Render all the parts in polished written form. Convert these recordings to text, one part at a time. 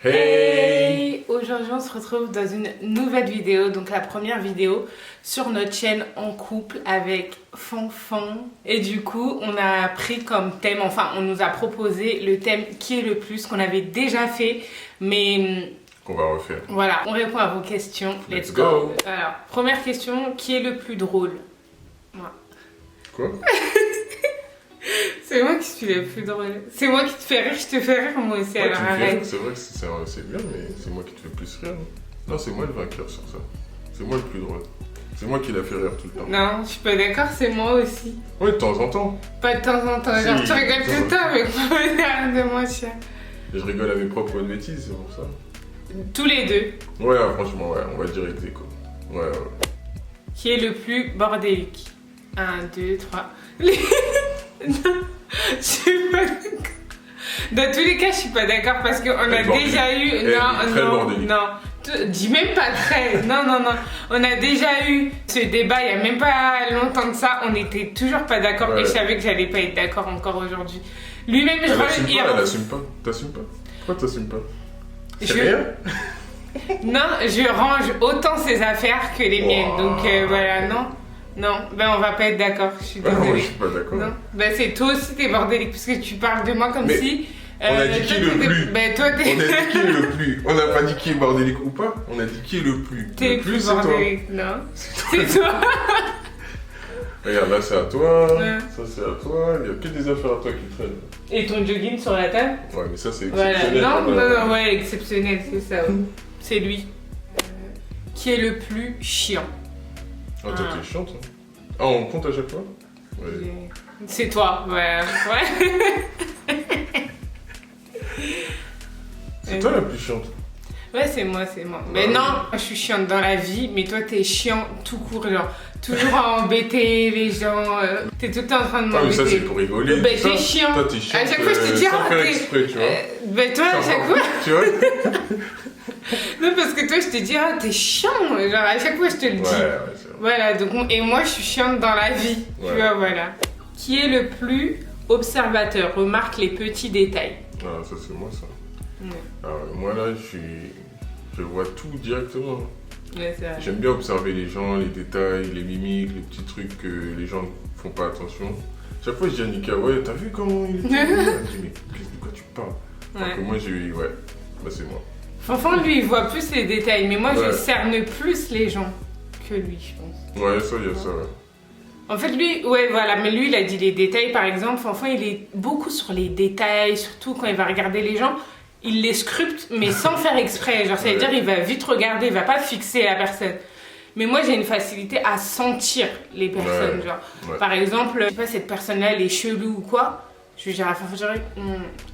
Hey! Aujourd'hui on se retrouve dans une nouvelle vidéo, donc la première vidéo sur notre chaîne en couple avec Fanfan. Et du coup on a pris comme thème, enfin on nous a proposé le thème qui est le plus, qu'on avait déjà fait, mais... qu'on va refaire. Voilà, on répond à vos questions. Let's go! Alors, première question, qui est le plus drôle? Moi. Quoi? C'est moi qui suis le plus drôle. C'est moi qui te fais rire, je te fais rire moi aussi, Ouais, alors tu me fais arrête. rire, c'est vrai que c'est bien, mais c'est moi qui te fais plus rire. Non, c'est moi le vainqueur sur ça. C'est moi le plus drôle. C'est moi qui l'a fait rire tout le temps. Non, je suis pas d'accord, c'est moi aussi. Ouais, de temps en temps. Pas de temps en temps, Si, genre tu rigoles tout le temps avec moi, de moi, chien. Et je rigole à mes propres bêtises, c'est pour ça. Tous les deux. Ouais, franchement, ouais, on va dire ex aequo. Ouais. Qui est le plus bordélique? 1, 2, 3. Non, je suis pas d'accord. Dans tous les cas, je suis pas d'accord parce qu'on a déjà eu. Non. Dis même pas très. Non. On a déjà eu ce débat il y a même pas longtemps de ça. On n'était toujours pas d'accord et je savais que j'allais pas être d'accord encore aujourd'hui. Lui-même, je crois qu'il. Elle assume pas. T'assumes pas? Pourquoi t'assumes pas? Non, je range autant ses affaires que les miennes. Donc voilà, non. Non, ben on va pas être d'accord, je suis désolée. Moi je suis pas d'accord. Non, ben c'est toi aussi t'es bordélique parce que tu parles de moi comme si... on a dit qui est le plus. Ben toi t'es... On a dit qui est le plus. On n'a pas dit qui est bordélique ou pas. On a dit qui est le plus. T'es le plus c'est bordélique, toi. non. C'est toi. Regarde, là c'est à toi, Ouais. ça c'est à toi, il n'y a que des affaires à toi qui traînent. Et ton jogging sur la table? Ouais, mais ça c'est Voilà, exceptionnel. non, ouais, exceptionnel, c'est ça. Ouais. C'est lui. Qui est le plus chiant? Ah, toi t'es chiante. Hein. Ah, on compte à chaque fois? Ouais. C'est toi, ouais. C'est toi la plus chiante. Ouais, c'est moi. Mais non, je suis chiante dans la vie, mais toi, t'es chiant tout court, genre, toujours à embêter les gens, t'es tout le temps en train de m'embêter. Ah, mais ça, c'est pour rigoler. Ben, t'es chiant. Toi, t'es chiant. À chaque fois, je te dis, sans faire exprès, tu vois. Ben, toi, à chaque fois. Tu vois? Non, parce que toi, je te dis, ah, t'es chiant. Genre, à chaque fois, je te le dis. Ouais, c'est vrai. Voilà, donc, et moi, je suis chiante dans la vie. Ouais. Tu vois, voilà. Qui est le plus observateur? Remarque les petits détails. Ah, ça, c'est moi, ça. Ouais. Alors, moi, là, je vois tout directement. Ouais, c'est vrai. J'aime bien observer les gens, les détails, les mimiques, les petits trucs que les gens ne font pas attention. Chaque fois, je dis à Nika, ouais, t'as vu comment il était? Elle me dit, mais de quoi tu parles? Alors que moi, bah, c'est moi. Fanfan, lui, il voit plus les détails, mais moi, Ouais. je cerne plus les gens que lui, je pense. Ouais, ça, il y a ça, ouais. En fait, lui, ouais, voilà, mais lui, il a dit les détails, par exemple. Fanfan, il est beaucoup sur les détails, surtout quand il va regarder les gens. Il les scrute, mais sans faire exprès. Genre, ça veut dire il va vite regarder, il va pas fixer la personne. Mais moi, j'ai une facilité à sentir les personnes. Ouais. Genre, Ouais. par exemple, je sais pas, cette personne-là, elle est chelou ou quoi. Je vais dire à Fanfan,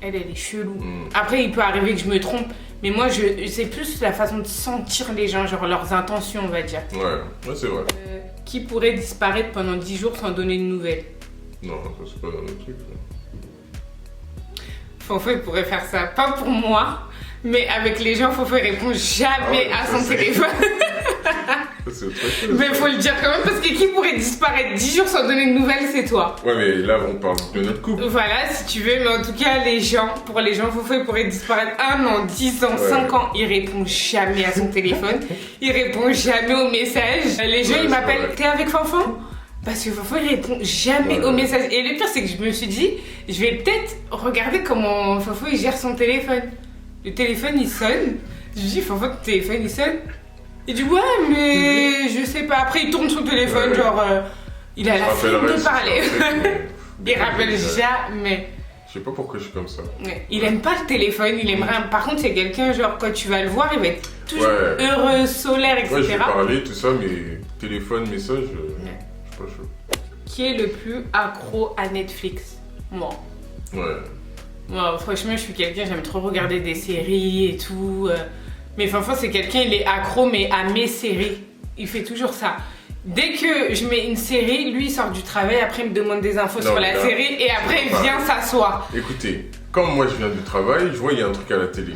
elle est chelou. Après, il peut arriver que je me trompe, mais moi, c'est plus la façon de sentir les gens, genre leurs intentions, on va dire. Ouais, c'est vrai. Qui pourrait disparaître pendant 10 jours sans donner de nouvelles? Non, ça, c'est pas dans le truc. Fanfan, il pourrait faire ça. Pas pour moi, mais avec les gens, Fanfan, il répond jamais à son téléphone. Ça, c'est autre chose. Mais faut le dire quand même, parce que qui pourrait disparaître 10 jours sans donner de nouvelles, c'est toi. Ouais, mais là, on parle de notre couple. Voilà, si tu veux, mais en tout cas, pour les gens, Fanfan, il pourrait disparaître 1 an, 10 ans, 5 ans. Il répond jamais à son téléphone. Il répond jamais aux messages. Les gens, ils m'appellent, t'es avec Fanfan? Parce que Fanfan, il répond jamais aux messages. Et le pire, c'est que je me suis dit, je vais peut-être regarder comment Fanfan, il gère son téléphone. Le téléphone, il sonne. Je dis, Fanfan, ton téléphone, il sonne. Il dit, ouais, mais je sais pas. Après, il tourne son téléphone, genre, il a la flemme de parler. Il rappelle jamais. Je sais pas pourquoi je suis comme ça. Ouais. Il aime pas le téléphone, il aime rien. Par contre, c'est quelqu'un, genre, quand tu vas le voir, il va être toujours heureux, solaire, etc. Ouais, je vais parler, tout ça, mais téléphone, message, je suis pas chaud. Qui est le plus accro à Netflix? Moi. Ouais. Moi, franchement, je suis quelqu'un, j'aime trop regarder des séries et tout. Mais Fanfan, c'est quelqu'un, il est accro, mais à mes séries. Il fait toujours ça. Dès que je mets une série, lui, il sort du travail, après, il me demande des infos sur la série, et après, il vient s'asseoir. Écoutez, comme moi, je viens du travail, je vois, il y a un truc à la télé.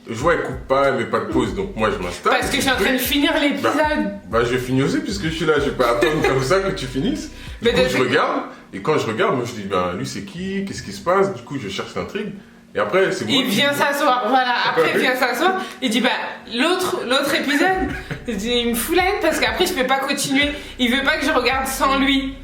Je vois, elle coupe pas, elle met pas de pause, donc moi, je m'installe. Parce que je suis en train de finir l'épisode. Bah, je finis aussi, puisque je suis là, je vais pas attendre comme ça que tu finisses. Du coup, je regarde, et quand je regarde, moi, je dis, ben, lui, c'est qui? Qu'est-ce qui se passe? Du coup, je cherche l'intrigue. Et après, c'est moi. Il vient s'asseoir, voilà. Après, il vient s'asseoir. Il dit, bah, l'autre épisode, il me fout la haine parce qu'après, je peux pas continuer. Il veut pas que je regarde sans lui.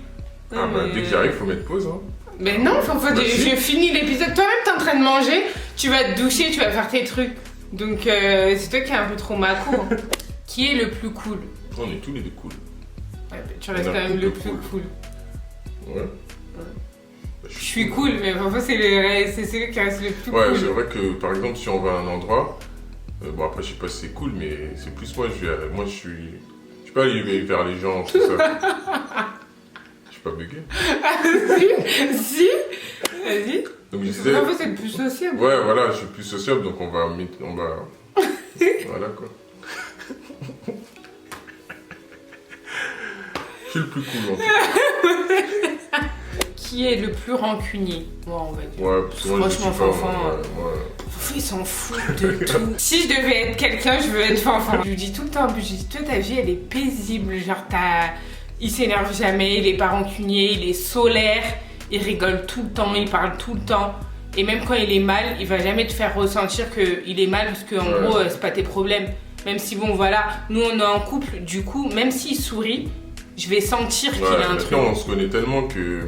Ah, bah, dès que j'arrive, faut mettre pause, hein. Mais non, je finis l'épisode. Toi-même, t'es en train de manger, tu vas te doucher, tu vas faire tes trucs. Donc, c'est toi qui es un peu trop maco. Hein. Qui est le plus cool? On est tous les deux cool. Ouais, bah, tu restes quand même le plus cool. Ouais. Bah, je suis cool, mais parfois c'est celui qui reste le plus cool. Ouais, c'est vrai que par exemple, si on va à un endroit, bon après, je sais pas si c'est cool, mais c'est plus moi, je suis pas aller vers les gens, tout ça. Je suis pas bugué. Si, vas-y. Donc je disais. Parfois c'est le plus sociable. Ouais, voilà, je suis plus sociable, donc on va. Voilà quoi. Je suis le plus cool en tout cas. Qui est le plus rancunier? Moi, on va dire. Ouais, parce que moi, franchement, Fanfan. Ouais. Il s'en fout de tout. Si je devais être quelqu'un, je veux être Fanfan. Je lui dis tout le temps, je lui dis, toi, ta vie, elle est paisible. Genre, il s'énerve jamais, il est pas rancunier, il est solaire, il rigole tout le temps, il parle tout le temps. Et même quand il est mal, il va jamais te faire ressentir qu'il est mal parce qu'en gros, c'est pas tes problèmes. Même si, bon, voilà, nous, on est en couple, du coup, même s'il sourit, je vais sentir qu'il a un truc. On se connaît tellement que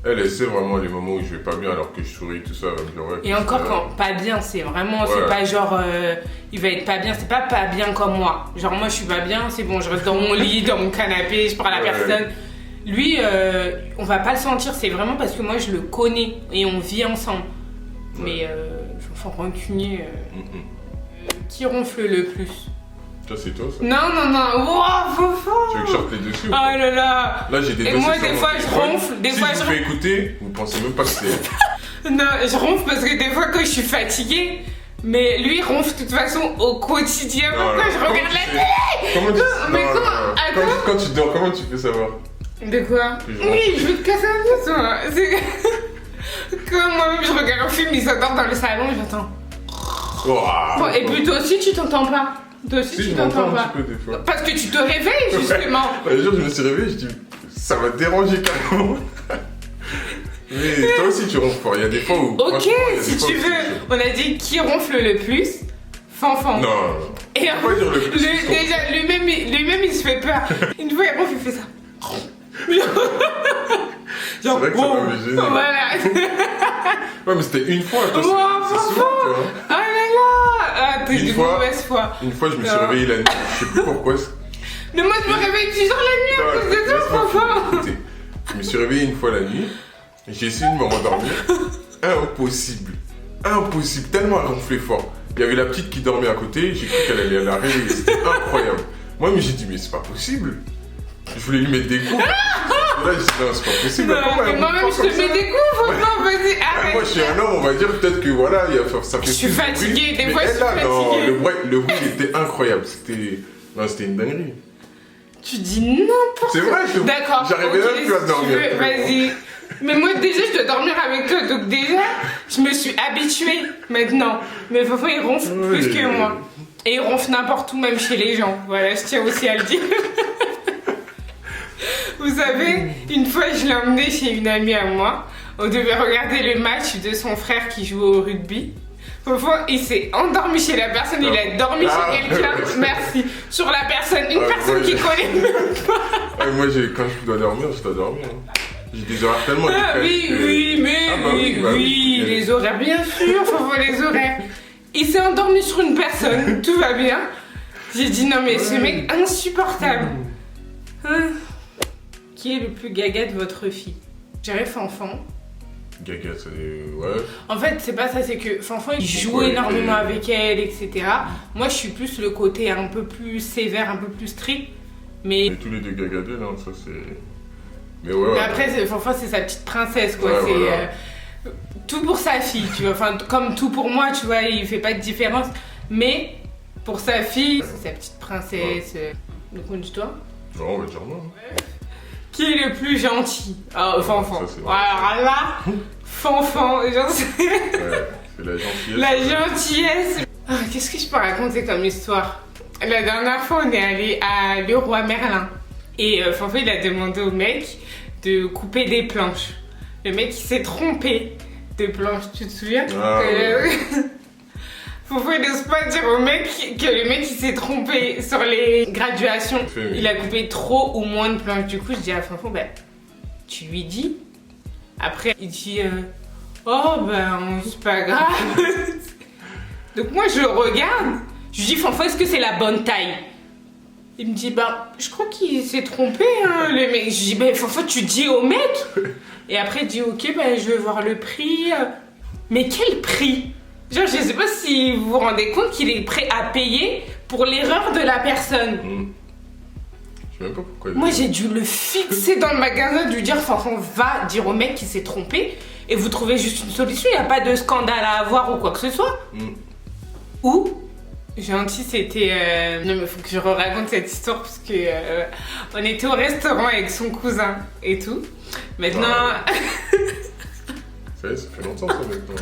elle sait vraiment les moments où je vais pas bien alors que je souris, tout ça. Et encore quand pas bien, c'est vraiment, c'est pas genre, il va être pas bien, c'est pas bien comme moi. Genre moi je suis pas bien, c'est bon, je reste dans mon lit, dans mon canapé, je parle à personne. Lui, on va pas le sentir, c'est vraiment parce que moi je le connais et on vit ensemble. Mais enfin rancunier, qui ronfle le plus? Ça c'est toi ça? Non, wow, Fanfan. Tu veux que je sorte les dessus? Oh là là. Là j'ai des. Et moi des fois je ronfle, des fois je fais écouter, vous pensez même pas que c'est. Non, je ronfle parce que des fois quand je suis fatiguée, mais lui ronfle de toute façon au quotidien. Pourquoi je regarde la télé? Comment tu... Mais quand tu dors, comment tu peux savoir? De quoi? Oui, je veux te casser un peu toi. C'est comme moi-même je regarde un film, il s'endort dans le salon, j'entends. Bon, et puis toi aussi tu t'entends pas? Toi aussi si, tu t'entends pas? Un petit peu, des fois. Parce que tu te réveilles justement. Le jour où je me suis réveillé, je dis ça va te déranger carrément. Mais toi aussi tu ronfles fort, il y a des fois où. Ok, si tu veux, on a dit qui ronfle le plus? Fanfan. Non. Et on va dire le plus. Déjà, lui-même il se fait peur. Une fois il ronfle, il fait ça. Genre, c'est vrai que ça m'a gêné. Voilà. Ouais, mais c'était une fois. Toi, c'est souvent, tu vois. Oh là là. Ah, t'es de mauvaise foi. Une fois, je me suis réveillé la nuit. Je sais plus pourquoi. Mais moi, je me réveille toujours la nuit à cause de toi, Fanfan. Je me suis réveillé une fois la nuit. J'ai essayé de me rendormir. Impossible. Impossible. Tellement elle ronflait fort. Il y avait la petite qui dormait à côté. J'ai cru qu'elle allait la réveiller. C'était incroyable. Moi, mais j'ai dit, mais c'est pas possible. Je voulais lui mettre des coups. Là, je dis, non, c'est pas possible. Non, moi-même, je te mets des coups, Fanfan, vas-y, arrête. Moi, je suis un homme, on va dire peut-être que voilà, ça fait. Je suis fatiguée, des fois, je suis fatiguée. Non, le bruit, il était incroyable. C'était une dinguerie. Tu dis n'importe quoi. C'est vrai, d'accord. J'arrivais même plus à dormir. Vas-y. Mais moi, déjà, je dois dormir avec toi. Donc, déjà, je me suis habituée maintenant. Mais Fanfan, il ronfle plus que moi. Et il ronfle n'importe où, même chez les gens. Voilà, je tiens aussi à le dire. Vous savez, une fois, je l'ai emmené chez une amie à moi. On devait regarder le match de son frère qui joue au rugby. Fanfan, il s'est endormi chez la personne, il a dormi chez quelqu'un. Merci. Sur la personne, une personne qui connaît même pas. Moi, quand je dois dormir, je dois dormir. J'ai des horaires tellement décalés. Oui, les horaires, bien sûr, Fanfan, les horaires. Il s'est endormi sur une personne, tout va bien. J'ai dit non mais ce mec insupportable. Qui est le plus gaga de votre fille? J'irais Fanfan. Gaga, c'est... ouais. En fait, c'est pas ça, c'est que Fanfan, il joue énormément avec elle, etc. Moi, je suis plus le côté un peu plus sévère, un peu plus strict. Mais... tous les deux gaga d'elle, hein, ça c'est... Mais après, Fanfan, c'est sa petite princesse, quoi. Ouais, c'est voilà. Tout pour sa fille, tu vois. Enfin, comme tout pour moi, tu vois, il fait pas de différence. Mais pour sa fille, c'est sa petite princesse. Donc, on dit toi? Non, on va dire non. Qui est le plus gentil? Fanfan. Alors là, Fanfan, j'en sais. C'est la gentillesse. La gentillesse. Qu'est-ce que je peux raconter comme histoire? La dernière fois, on est allé à Leroy Merlin. Et Fanfan, il a demandé au mec de couper des planches. Le mec, il s'est trompé. de planches, tu te souviens? Ah, ouais. Fofo il n'ose pas dire au mec que le mec il s'est trompé sur les graduations. Il a coupé trop ou moins de planches. Du coup, je dis à Fofo, ben, tu lui dis. Après, il dit, oh ben, c'est pas grave. Donc moi, je le regarde. Je lui dis, Fofo, est-ce que c'est la bonne taille? Il me dit, bah, je crois qu'il s'est trompé, hein, le mec. Je dis, ben, Fofo, tu dis au mec. Et après, il dit, ok, ben, je vais voir le prix. Mais quel prix? Genre, je sais pas si vous vous rendez compte qu'il est prêt à payer pour l'erreur de la personne. Je sais même pas pourquoi. Moi, j'ai dû le fixer dans le magasin, de lui dire, Fanfan, va dire au mec qui s'est trompé et vous trouvez juste une solution. Il n'y a pas de scandale à avoir ou quoi que ce soit. Ou, gentil, c'était... Non, mais faut que je raconte cette histoire parce que on était au restaurant avec son cousin et tout. Maintenant... Ça y est, ça fait longtemps ça maintenant.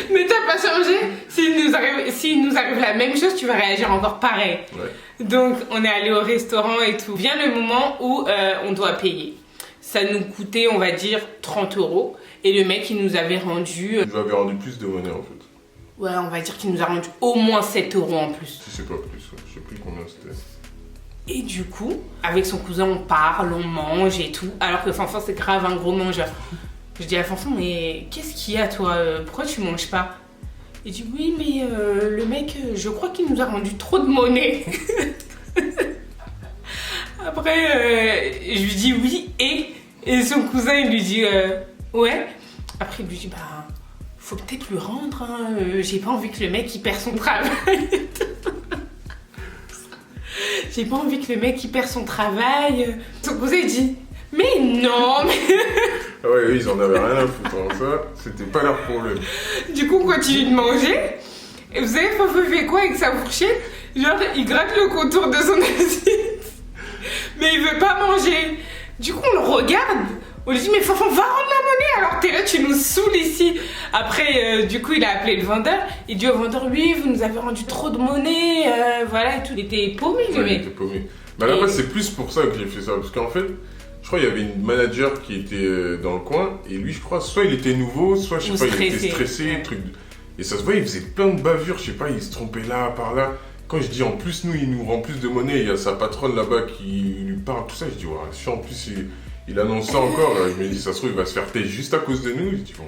Mais t'as pas changé. S'il nous arrive la même chose, tu vas réagir encore pareil. Ouais. Donc on est allé au restaurant et tout. Vient le moment où on doit payer. Ça nous coûtait, on va dire, 30 €. Et le mec, il nous avait rendu... Il nous avait rendu plus de monnaie en fait. Ouais, on va dire qu'il nous a rendu au moins 7 € en plus. Si c'est pas plus, ouais. Je sais plus combien c'était. Et du coup, avec son cousin, on parle, on mange et tout. Alors que Fanfan, c'est grave un gros mangeur. Je dis à Fanfan, mais qu'est-ce qu'il y a toi? Pourquoi tu manges pas? Il dit, oui, mais le mec, je crois qu'il nous a rendu trop de monnaie. Après, je lui dis oui, et son cousin, il lui dit, ouais. Après, il lui dit, bah, faut peut-être lui rendre, hein. J'ai pas envie que le mec, il perd son travail. J'ai pas envie que le mec, il perd son travail. Son cousin, il dit, mais non, mais... Ah ouais, eux, ils en avaient rien à foutre, hein. Ça, c'était pas leur problème. Du coup, on continue de manger. Et vous savez, Fofo fait quoi avec sa fourchette? Genre, il gratte le contour de son assiette. Mais il veut pas manger. Du coup, on le regarde. On lui dit, mais Fofo, va rendre la monnaie. Alors t'es là, tu nous saoules ici. Après, du coup, il a appelé le vendeur. Il dit au vendeur, oui, vous nous avez rendu trop de monnaie. Voilà, et tout. Il était paumé, le mec. Il était paumé. Mais à la base, c'est plus pour ça que j'ai fait ça. Parce qu'en fait... Je crois qu'il y avait une manager qui était dans le coin et lui, je crois, soit il était nouveau, soit je sais pas, il était stressé, truc. Et ça se voit, il faisait plein de bavures, je sais pas, il se trompait là, par là. Quand je dis en plus, nous, il nous rend plus de monnaie, il y a sa patronne là-bas qui lui parle, tout ça, je dis, ouais, si en plus il annonce ça encore, je me dis, ça se trouve, il va se faire payer juste à cause de nous. Je dis, bon,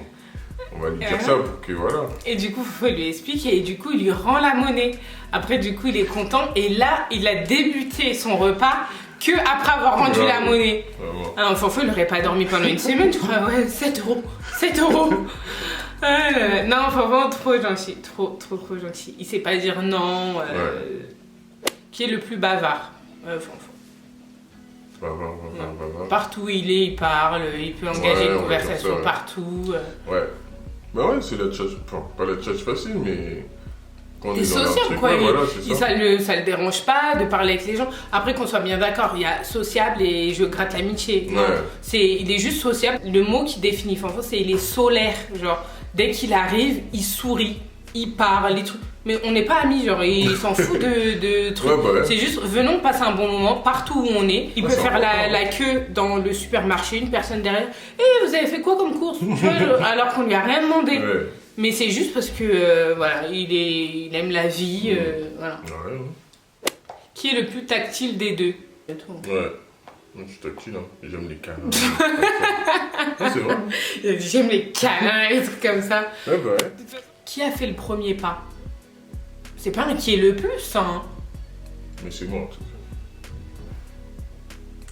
on va lui dire ça pour que voilà. Et du coup, Fofo lui explique et du coup, il lui rend la monnaie. Après, du coup, il est content et là, il a débuté son repas que après avoir rendu la monnaie. Vraiment. Alors, Fofo, il n'aurait pas dormi pendant une semaine, tu crois, ouais, 7 €. 7 €. Non, Fofo, trop gentil, trop gentil. Il sait pas dire non. Qui est le plus bavard? Fofo. Bavard. Partout où il est, il parle, il peut engager une conversation ça, partout. Ouais. Bah ouais, c'est la tchatch, enfin, pas la tchatch facile, mais... Et sociable quoi, voilà, ça le dérange pas de parler avec les gens. Après qu'on soit bien d'accord, il y a sociable et je gratte l'amitié. Il est juste sociable. Le mot qui définit Fanfan, c'est il est solaire. Genre, dès qu'il arrive, il sourit, il parle, les trucs. Mais on n'est pas amis, genre, il s'en fout de trucs. C'est juste, venons passer un bon moment partout où on est. Il peut faire la queue dans le supermarché, une personne derrière. Vous avez fait quoi comme course? Alors qu'on lui a rien demandé. Mais c'est juste parce que, voilà, il aime la vie, voilà. Qui est le plus tactile des deux? Ouais, moi je suis tactile, hein. J'aime les câlins. C'est vrai. Il a dit j'aime les câlins et des trucs comme ça. Ouais. Qui a fait le premier pas? C'est pas un qui est le plus, hein. Mais c'est moi en tout cas.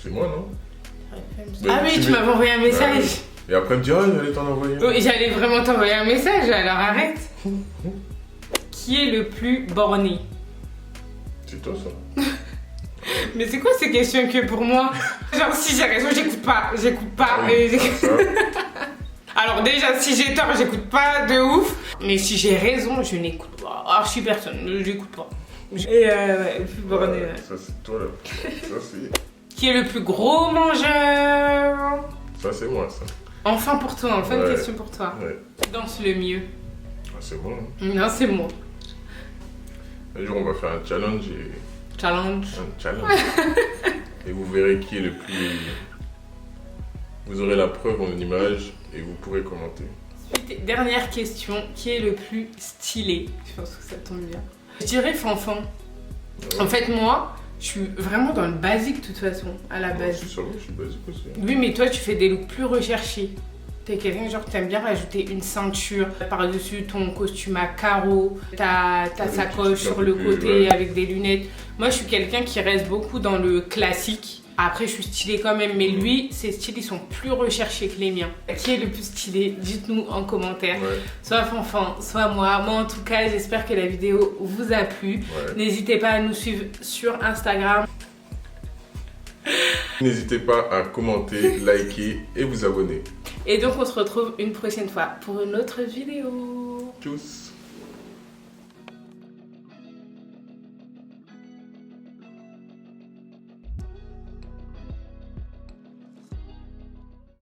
C'est moi, non? Ah oui, tu m'avais envoyé un message. Et après, elle me dit, j'allais t'en envoyer. Oui, j'allais vraiment t'envoyer un message, alors arrête. Qui est le plus borné? C'est toi, ça. Mais c'est quoi ces questions que pour moi? Genre, si j'ai raison, j'écoute pas. Alors déjà, si j'ai tort, j'écoute pas de ouf. Mais si j'ai raison, je n'écoute pas. Archi personne, je n'écoute pas. Et le plus borné. Ça, c'est toi, là. Ça, c'est... Qui est le plus gros mangeur? Ça, c'est moi, ça. Enfin pour toi, enfin une question pour toi. Qui danse le mieux? Ah, c'est moi. Hein. Non, c'est moi. Un jour, on va faire un challenge et... Challenge. Un challenge. Et vous verrez qui est le plus... Vous aurez la preuve en image et vous pourrez commenter. Ensuite, dernière question, qui est le plus stylé? Je pense que ça tombe bien. Je dirais Fanfan. Ouais. En fait, moi, je suis vraiment dans le basique de toute façon, à la base. Je suis basique aussi. Oui, mais toi, tu fais des looks plus recherchés. T'es quelqu'un genre t'aimes bien rajouter une ceinture par-dessus ton costume à carreaux, ta sacoche sur le côté avec des lunettes. Moi, je suis quelqu'un qui reste beaucoup dans le classique. Après, je suis stylée quand même, mais lui, ses styles, ils sont plus recherchés que les miens. Qui est le plus stylé? Dites-nous en commentaire. Ouais. Soit Fanfan, soit moi. Moi, en tout cas, j'espère que la vidéo vous a plu. Ouais. N'hésitez pas à nous suivre sur Instagram. N'hésitez pas à commenter, liker et vous abonner. Et donc, on se retrouve une prochaine fois pour une autre vidéo. Tchuss.